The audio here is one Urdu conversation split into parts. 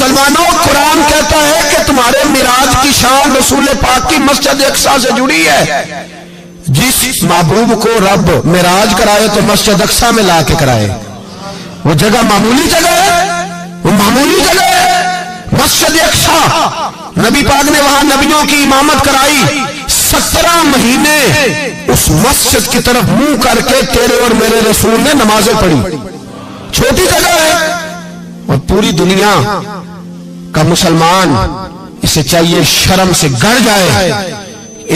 مسلمانوں قرآن کہتا ہے کہ تمہارے معراج کی شان رسول پاک کی مسجد اقصی سے جڑی ہے. جس محبوب کو رب معراج کرائے تو مسجد اقصی میں لا کے کرائے. وہ جگہ معمولی جگہ ہے، وہ معمولی جگہ ہے. مسجد اقصی نبی پاک نے وہاں نبیوں کی امامت کرائی. 17 مہینے اس مسجد کی طرف منہ کر کے تیرے اور میرے رسول نے نمازیں پڑھی. چھوٹی جگہ ہے اور پوری دنیا کا مسلمان اسے چاہیے شرم سے گڑ جائے.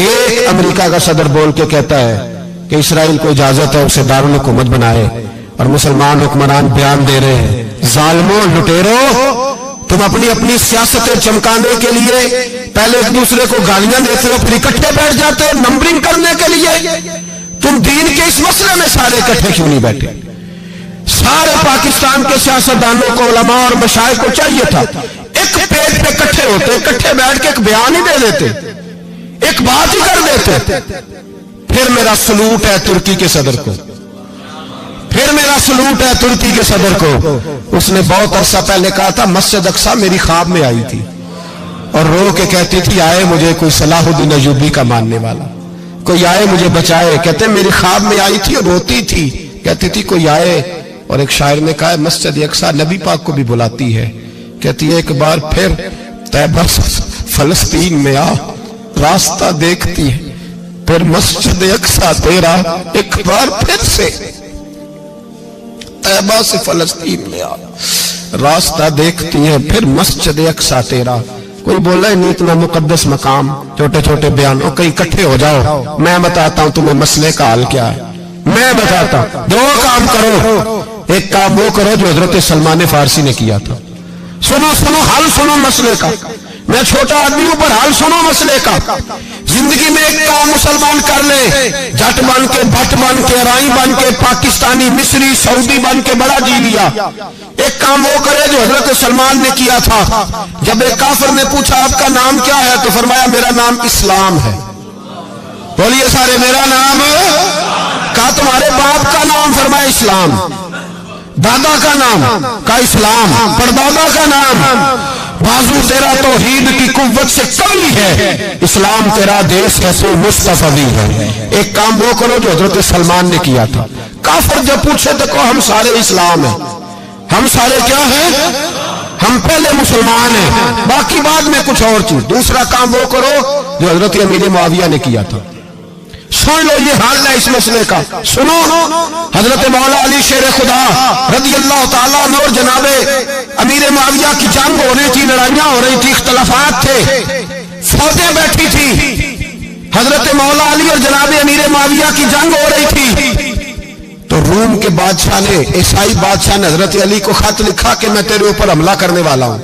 ایک امریکہ کا صدر بول کے کہتا ہے کہ اسرائیل کو اجازت ہے اسے دارالحکومت بنائے، اور مسلمان حکمران بیان دے رہے ہیں ظالموں لٹیروں تم اپنی سیاستیں چمکانے کے لیے پہلے ایک دوسرے کو گالیاں دیتے ہو پھر اکٹھے بیٹھ جاتے ہو نمبرنگ کرنے کے لیے. تم دین کے اس مسئلے میں سارے اکٹھے کیوں نہیں بیٹھے؟ سارے پاکستان کے سیاستدانوں کو علماء اور مشائخ کو چاہیے تھا ایک پیج پہ اکٹھے ہوتے، اکٹھے بیٹھ کے ایک بیان ہی دے دیتے، ایک بات ہی کر دیتے. پھر میرا سلوٹ ہے ترکی کے صدر کو، پھر میرا سلوٹ ہے ترکی کے صدر کو. اس نے بہت عرصہ پہلے کہا تھا مسجد اقصی میری خواب میں آئی تھی اور رو کے کہتی تھی آئے مجھے کوئی صلاح الدین ایوبی کا ماننے والا، کوئی آئے مجھے بچائے. کہتے میری خواب میں آئی تھی اور روتی تھی، کہتی تھی کوئی آئے. اور ایک شاعر نے کہا مسجد اقصی نبی پاک کو بھی بلاتی ہے، کہتی ہے ایک بار پھر طیبہ فلسطین میں آ راستہ دیکھتی ہے، پھر مسجد اقصی تیرا ایک بار پھر سے طیبہ سے فلسطین میں آ راستہ دیکھتی ہے، پھر مسجد اقصی تیرا. کوئی بولا ہے نہیں اتنا مقدس مقام، چھوٹے چھوٹے بیانوں کہیں اکٹھے ہو جاؤ. میں بتاتا ہوں تمہیں مسئلے کا حل کیا ہے. میں بتاتا ہوں دو کام کرو. ایک کام وہ کرو جو حضرت سلمان فارسی نے کیا تھا. سنو حل سنو مسئلے کا. میں چھوٹا آدمی ہوں پر حل سنو مسئلے کا. زندگی میں ایک کام مسلمان کر لے، جٹ بن کے بھٹ بن کے رائی بن کے پاکستانی مصری سعودی بن کے بڑا جی لیا. ایک کام وہ کرے جو حضرت سلمان نے کیا تھا. جب ایک کافر نے پوچھا آپ کا نام کیا ہے تو فرمایا میرا نام اسلام ہے. بولیے سارے میرا نام. کہا تمہارے باپ کا نام؟ فرمایا اسلام. دادا کا نام؟ کہا اسلام. پردادا کا نام؟ بازو تیرا توحید کی قوت سے کمی ہے، اسلام تیرا دیش ہے سو مصطفی ہے. ایک کام وہ کرو جو حضرت سلمان نے کیا تھا. کافر جب پوچھے تو کہو ہم سارے اسلام ہیں. ہم سارے کیا ہیں؟ ہم پہلے مسلمان ہیں، باقی بعد میں کچھ اور چیز. دوسرا کام وہ کرو جو حضرت امیر معاویہ نے کیا تھا. سن لو یہ حال ہے اس مسئلے کا. سنو حضرت مولا علی شیر خدا رضی اللہ تعالیٰ عنہ اور جناب امیر معاویہ کی جنگ ہو رہی تھی، لڑائیاں ہو رہی تھی، اختلافات تھے، فوجیں بیٹھی تھی. حضرت مولا علی اور جناب امیر معاویہ کی جنگ ہو رہی تھی تو روم کے بادشاہ نے، عیسائی بادشاہ نے حضرت علی کو خط لکھا کہ میں تیرے اوپر حملہ کرنے والا ہوں.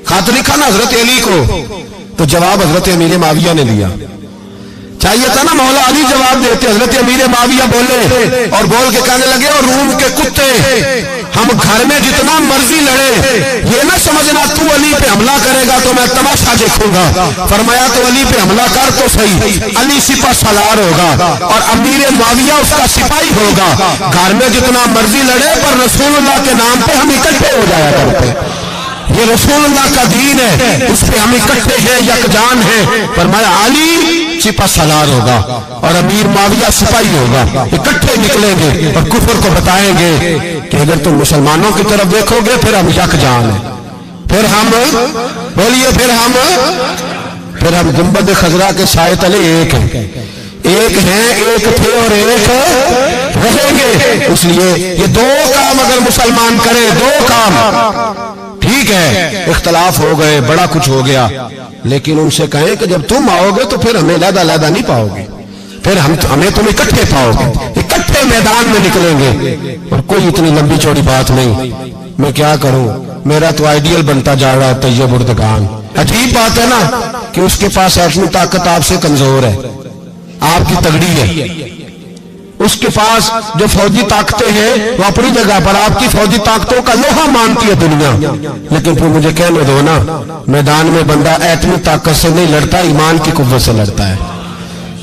خط لکھا نا حضرت علی کو، تو جواب حضرت امیر معاویہ نے لیا. چاہیے تھا نا مولا علی جواب دیتے. حضرت امیر معاویہ بولے اور بول کے کہنے لگے اور روم کے کتے ہم گھر میں جتنا مرضی لڑے یہ نہ سمجھنا تو علی پہ حملہ کرے گا تو میں تماشا دیکھوں گا. فرمایا تو علی پہ حملہ کر تو صحیح، علی سپہ سالار ہوگا اور امیر معاویہ اس کا سپاہی ہوگا. گھر میں جتنا مرضی لڑے پر رسول اللہ کے نام پہ ہم اکٹھے ہو جایا کرتے. یہ رسول اللہ کا دین ہے، اس پہ ہم اکٹھے ہیں، یکجان ہیں. فرمایا علی سپہ سالار ہوگا اور امیر معاویہ سپاہی ہوگا. اکٹھے نکلیں گے اور کفر کو بتائیں گے کہ اگر تم مسلمانوں کی طرف دیکھو گے پھر ہم یکجان ہیں. پھر ہم بولیے پھر ہم گنبد خضرا کے سائے تلے ایک ہیں، ایک ہیں، ایک تھے اور ایک رہیں گے. اس لیے یہ دو کام اگر مسلمان کرے، دو کام ٹھیک ہے. اختلاف ہو گئے، بڑا کچھ ہو گیا، لیکن ان سے کہیں کہ جب تم آؤ گے تو پھر ہمیں علیحدہ نہیں پاؤ گے، پھر ہمیں تم اکٹھے پاؤ گے. اکٹھے میدان میں نکلیں گے. اور کوئی اتنی لمبی چوڑی بات نہیں. میں کیا کروں، میرا تو آئیڈیل بنتا جا رہا ہے طیب اردگان. عجیب بات ہے نا کہ اس کے پاس ایٹمی طاقت آپ سے کمزور ہے، آپ کی تگڑی ہے. اس کے پاس جو فوجی طاقتیں ہیں وہ اپنی جگہ پر آپ کی فوجی طاقتوں کا لوہا مانتی ہے دنیا. لیکن پھر مجھے کہنے دو نا، میدان میں بندہ ایٹمی طاقت سے نہیں لڑتا، ایمان کی قوت سے لڑتا ہے.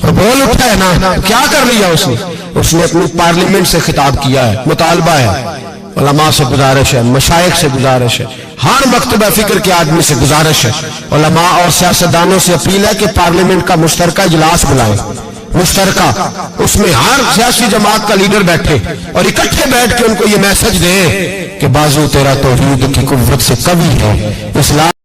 اور بول اٹھا ہے نا، کیا کر لیا اس نے اپنی پارلیمنٹ سے خطاب کیا ہے، مطالبہ ہے علماء سے گزارش ہے، مشائخ سے گزارش ہے، ہر مکتبہ فکر کے آدمی سے گزارش ہے، علماء اور سیاستدانوں سے اپیل ہے کہ پارلیمنٹ کا مشترکہ اجلاس بلائیں، مشترکہ، اس میں ہر سیاسی جماعت کا لیڈر بیٹھے اور اکٹھے بیٹھ کے ان کو یہ میسج دے کہ بازو تیرا توحید کی قوت سے قوی ہے، اسلام